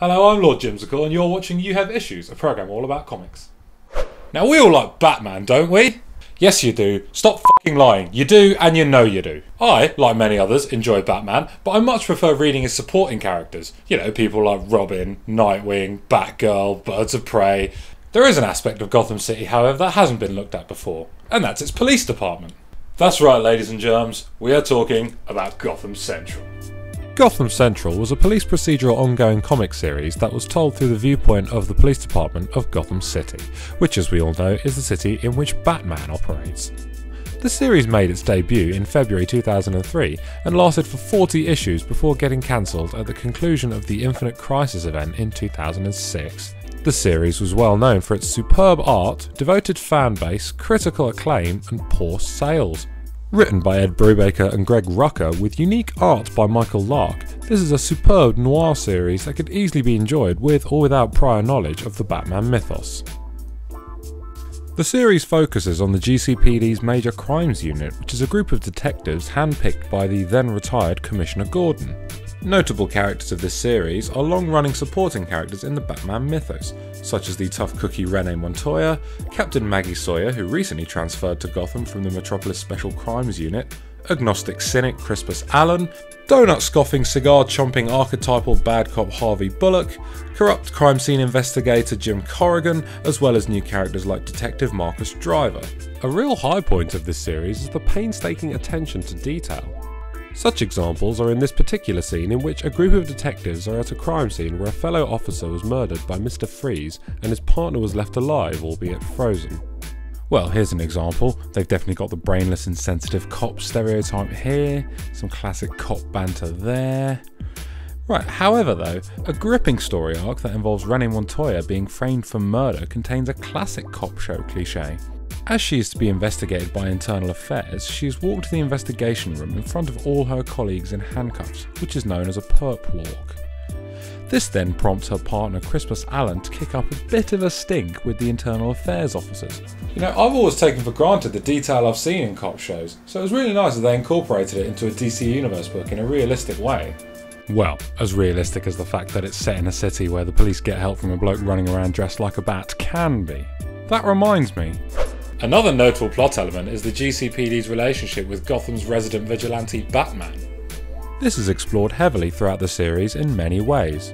Hello, I'm Lord Jimsicle and you're watching You Have Issues, a programme all about comics. Now we all like Batman, don't we? Yes you do. Stop fucking lying. You do, and you know you do. I, like many others, enjoy Batman, but I much prefer reading his supporting characters. You know, people like Robin, Nightwing, Batgirl, Birds of Prey. There is an aspect of Gotham City, however, that hasn't been looked at before, and that's its police department. That's right, ladies and germs, we are talking about Gotham Central. Gotham Central was a police procedural ongoing comic series that was told through the viewpoint of the police department of Gotham City, which as we all know is the city in which Batman operates. The series made its debut in February 2003 and lasted for 40 issues before getting cancelled at the conclusion of the Infinite Crisis event in 2006. The series was well known for its superb art, devoted fan base, critical acclaim and poor sales. Written by Ed Brubaker and Greg Rucka with unique art by Michael Lark, this is a superb noir series that could easily be enjoyed with or without prior knowledge of the Batman mythos. The series focuses on the GCPD's Major Crimes Unit, which is a group of detectives handpicked by the then retired Commissioner Gordon. Notable characters of this series are long-running supporting characters in the Batman mythos, such as the tough cookie Renee Montoya, Captain Maggie Sawyer who recently transferred to Gotham from the Metropolis Special Crimes Unit, agnostic cynic Crispus Allen, donut-scoffing cigar-chomping archetypal bad cop Harvey Bullock, corrupt crime scene investigator Jim Corrigan, as well as new characters like Detective Marcus Driver. A real high point of this series is the painstaking attention to detail. Such examples are in this particular scene in which a group of detectives are at a crime scene where a fellow officer was murdered by Mr. Freeze and his partner was left alive, albeit frozen. Well, here's an example. They've definitely got the brainless insensitive cop stereotype here, some classic cop banter there. Right, however though, a gripping story arc that involves Renee Montoya being framed for murder contains a classic cop show cliché. As she is to be investigated by Internal Affairs, she is walked to the investigation room in front of all her colleagues in handcuffs, which is known as a perp walk. This then prompts her partner Crispus Allen to kick up a bit of a stink with the Internal Affairs officers. You know, I've always taken for granted the detail I've seen in cop shows, so it was really nice that they incorporated it into a DC Universe book in a realistic way. Well, as realistic as the fact that it's set in a city where the police get help from a bloke running around dressed like a bat can be. That reminds me. Another notable plot element is the GCPD's relationship with Gotham's resident vigilante Batman. This is explored heavily throughout the series in many ways.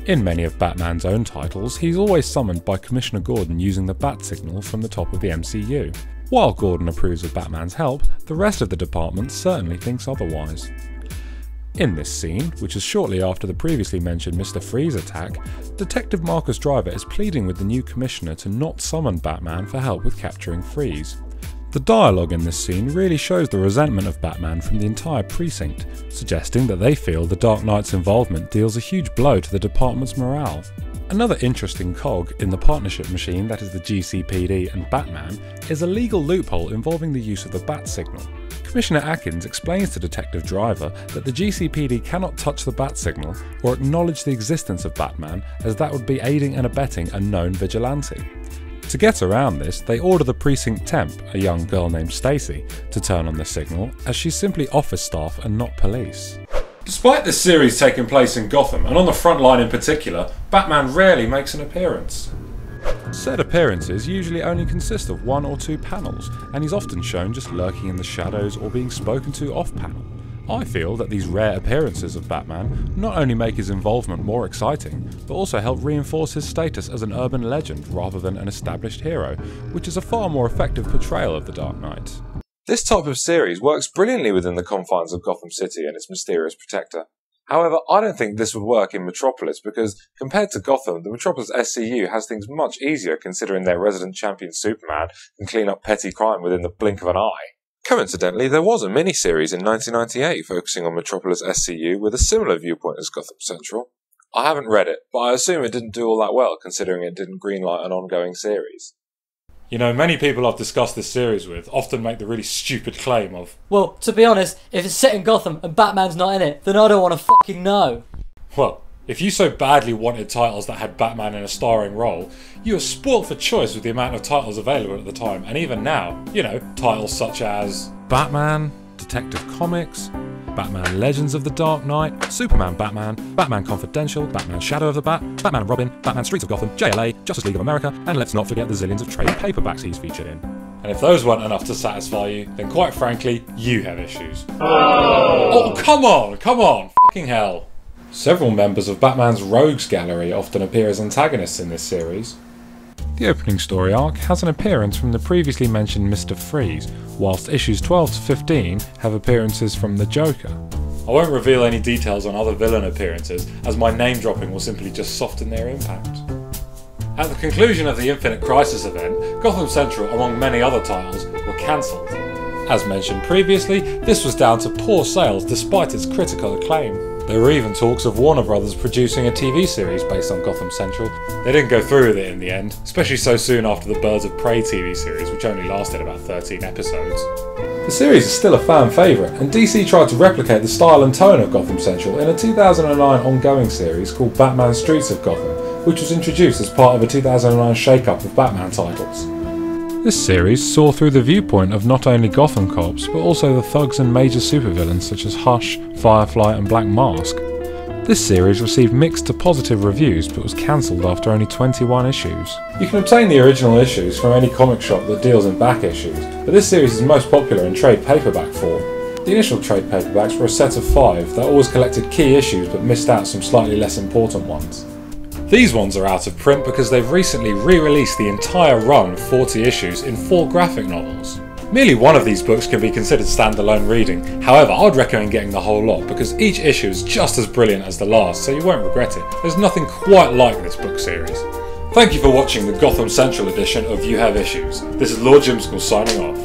In many of Batman's own titles, he's always summoned by Commissioner Gordon using the bat signal from the top of the MCU. While Gordon approves of Batman's help, the rest of the department certainly thinks otherwise. In this scene, which is shortly after the previously mentioned Mr. Freeze attack, Detective Marcus Driver is pleading with the new commissioner to not summon Batman for help with capturing Freeze. The dialogue in this scene really shows the resentment of Batman from the entire precinct, suggesting that they feel the Dark Knight's involvement deals a huge blow to the department's morale. Another interesting cog in the partnership machine that is the GCPD and Batman is a legal loophole involving the use of the bat signal. Commissioner Atkins explains to Detective Driver that the GCPD cannot touch the bat signal or acknowledge the existence of Batman, as that would be aiding and abetting a known vigilante. To get around this, they order the precinct temp, a young girl named Stacy, to turn on the signal, as she's simply office staff and not police. Despite this series taking place in Gotham, and on the front line in particular, Batman rarely makes an appearance. Said appearances usually only consist of 1 or 2 panels, and he's often shown just lurking in the shadows or being spoken to off-panel. I feel that these rare appearances of Batman not only make his involvement more exciting, but also help reinforce his status as an urban legend rather than an established hero, which is a far more effective portrayal of the Dark Knight. This type of series works brilliantly within the confines of Gotham City and its mysterious protector. However, I don't think this would work in Metropolis because, compared to Gotham, the Metropolis SCU has things much easier considering their resident champion Superman can clean up petty crime within the blink of an eye. Coincidentally, there was a mini-series in 1998 focusing on Metropolis SCU with a similar viewpoint as Gotham Central. I haven't read it, but I assume it didn't do all that well considering it didn't greenlight an ongoing series. You know, many people I've discussed this series with often make the really stupid claim of, well, to be honest, if it's set in Gotham and Batman's not in it, then I don't want to fucking know. Well, if you so badly wanted titles that had Batman in a starring role, you were spoilt for choice with the amount of titles available at the time, and even now, you know, titles such as Batman, Detective Comics, Batman Legends of the Dark Knight, Superman Batman, Batman Confidential, Batman Shadow of the Bat, Batman and Robin, Batman Streets of Gotham, JLA, Justice League of America, and let's not forget the zillions of trade paperbacks he's featured in. And if those weren't enough to satisfy you, then quite frankly, you have issues. Oh, come on, fucking hell. Several members of Batman's Rogues Gallery often appear as antagonists in this series. The opening story arc has an appearance from the previously mentioned Mr. Freeze, whilst issues 12 to 15 have appearances from the Joker. I won't reveal any details on other villain appearances, as my name dropping will simply just soften their impact. At the conclusion of the Infinite Crisis event, Gotham Central, among many other titles, were cancelled. As mentioned previously, this was down to poor sales despite its critical acclaim. There were even talks of Warner Brothers producing a TV series based on Gotham Central. They didn't go through with it in the end, especially so soon after the Birds of Prey TV series, which only lasted about 13 episodes. The series is still a fan favourite, and DC tried to replicate the style and tone of Gotham Central in a 2009 ongoing series called Batman Streets of Gotham, which was introduced as part of a 2009 shake-up of Batman titles. This series saw through the viewpoint of not only Gotham cops, but also the thugs and major supervillains such as Hush, Firefly and Black Mask. This series received mixed to positive reviews but was cancelled after only 21 issues. You can obtain the original issues from any comic shop that deals in back issues, but this series is most popular in trade paperback form. The initial trade paperbacks were a set of 5 that always collected key issues but missed out some slightly less important ones. These ones are out of print because they've recently re-released the entire run of 40 issues in 4 graphic novels. Merely one of these books can be considered standalone reading, however I'd recommend getting the whole lot because each issue is just as brilliant as the last, so you won't regret it. There's nothing quite like this book series. Thank you for watching the Gotham Central edition of You Have Issues. This is Lord Jimsicle signing off.